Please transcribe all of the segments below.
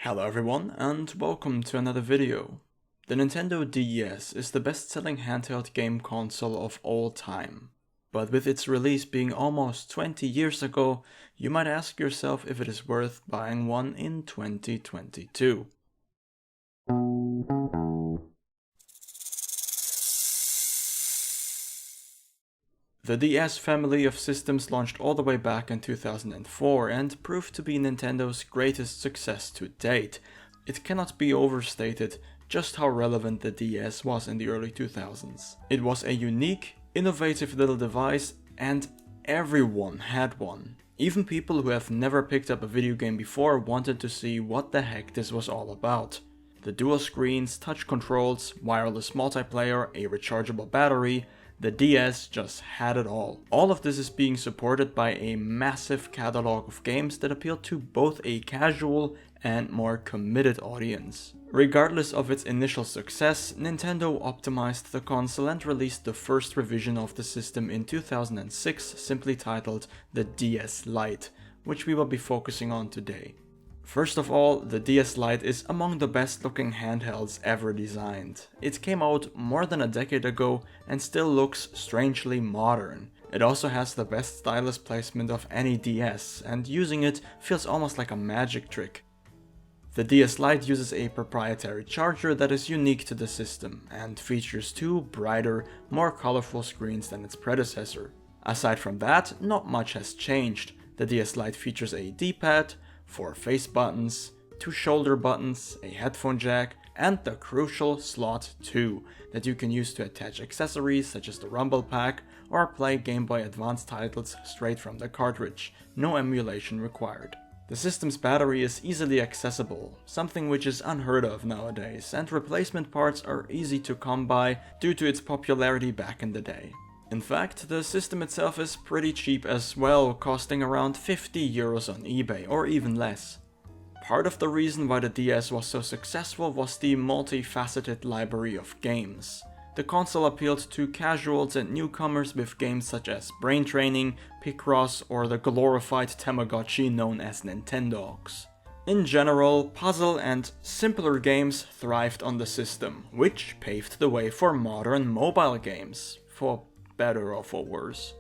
Hello everyone and welcome to another video. The Nintendo DS is the best-selling handheld game console of all time. But with its release being almost 20 years ago, you might ask yourself if it is worth buying one in 2022. The DS family of systems launched all the way back in 2004 and proved to be Nintendo's greatest success to date. It cannot be overstated just how relevant the DS was in the early 2000s. It was a unique, innovative little device and everyone had one. Even people who have never picked up a video game before wanted to see what the heck this was all about. The dual screens, touch controls, wireless multiplayer, a rechargeable battery, the DS just had it all. All of this is being supported by a massive catalog of games that appeal to both a casual and more committed audience. Regardless of its initial success, Nintendo optimized the console and released the first revision of the system in 2006, simply titled the DS Lite, which we will be focusing on today. First of all, the DS Lite is among the best looking handhelds ever designed. It came out more than a decade ago and still looks strangely modern. It also has the best stylus placement of any DS, and using it feels almost like a magic trick. The DS Lite uses a proprietary charger that is unique to the system, and features two brighter, more colorful screens than its predecessor. Aside from that, not much has changed. The DS Lite features a D-pad, 4 face buttons, 2 shoulder buttons, a headphone jack, and the crucial slot 2 that you can use to attach accessories such as the Rumble Pack or play Game Boy Advance titles straight from the cartridge, no emulation required. The system's battery is easily accessible, something which is unheard of nowadays, and replacement parts are easy to come by due to its popularity back in the day. In fact, the system itself is pretty cheap as well, costing around 50 euros on eBay or even less. Part of the reason why the DS was so successful was the multifaceted library of games. The console appealed to casuals and newcomers with games such as Brain Training, Picross, or the glorified Tamagotchi known as Nintendogs. In general, puzzle and simpler games thrived on the system, which paved the way for modern mobile games, for better or for worse.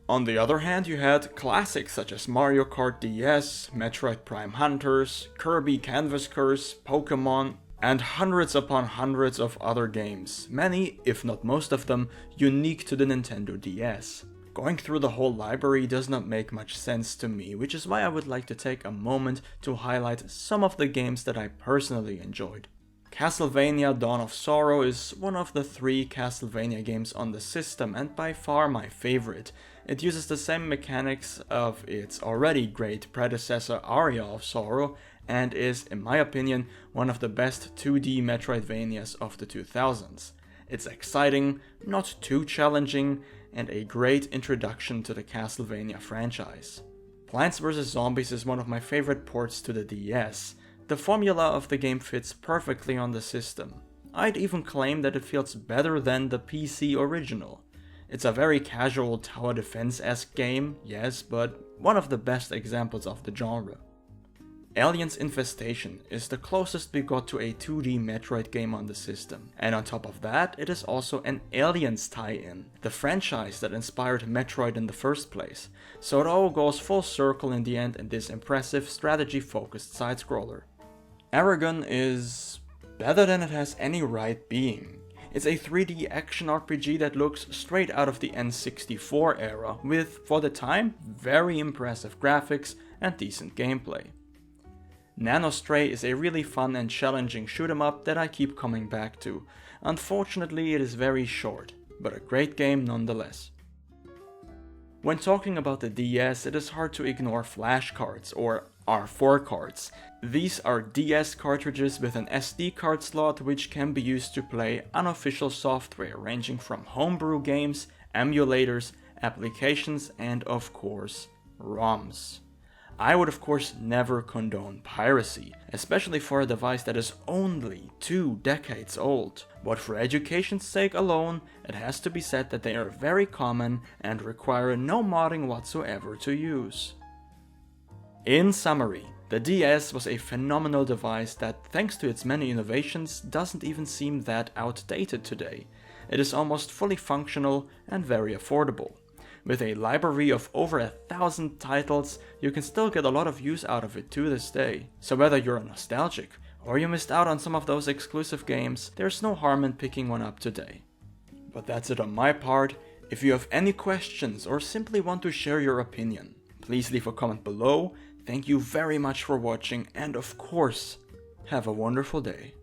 On the other hand, you had classics such as Mario Kart DS, Metroid Prime Hunters, Kirby Canvas Curse, Pokemon, and hundreds upon hundreds of other games, many, if not most of them, unique to the Nintendo DS. Going through the whole library does not make much sense to me, which is why I would like to take a moment to highlight some of the games that I personally enjoyed. Castlevania Dawn of Sorrow is one of the 3 Castlevania games on the system and by far my favorite. It uses the same mechanics of its already great predecessor Aria of Sorrow and is, in my opinion, one of the best 2D Metroidvanias of the 2000s. It's exciting, not too challenging, and a great introduction to the Castlevania franchise. Plants vs. Zombies is one of my favorite ports to the DS. The formula of the game fits perfectly on the system. I'd even claim that it feels better than the PC original. It's a very casual tower defense-esque game, yes, but one of the best examples of the genre. Aliens Infestation is the closest we got to a 2D Metroid game on the system, and on top of that, it is also an Aliens tie-in, the franchise that inspired Metroid in the first place, so it all goes full circle in the end in this impressive strategy-focused side-scroller. Aragon is better than it has any right being. It's a 3D action RPG that looks straight out of the N64 era, with, for the time, very impressive graphics and decent gameplay. Nanostray is a really fun and challenging shoot 'em up that I keep coming back to. Unfortunately, it is very short, but a great game nonetheless. When talking about the DS, it is hard to ignore flash cards, or R4 cards. These are DS cartridges with an SD card slot which can be used to play unofficial software ranging from homebrew games, emulators, applications, and of course, ROMs. I would of course never condone piracy, especially for a device that is only 2 decades old, but for education's sake alone, it has to be said that they are very common and require no modding whatsoever to use. In summary, The DS was a phenomenal device that, thanks to its many innovations, doesn't even seem that outdated today. It is almost fully functional and very affordable. With a library of over 1,000 titles, you can still get a lot of use out of it to this day. So whether you're nostalgic or you missed out on some of those exclusive games, there's no harm in picking one up today. But that's it on my part. If you have any questions or simply want to share your opinion, please leave a comment below. Thank you very much for watching, and of course, have a wonderful day.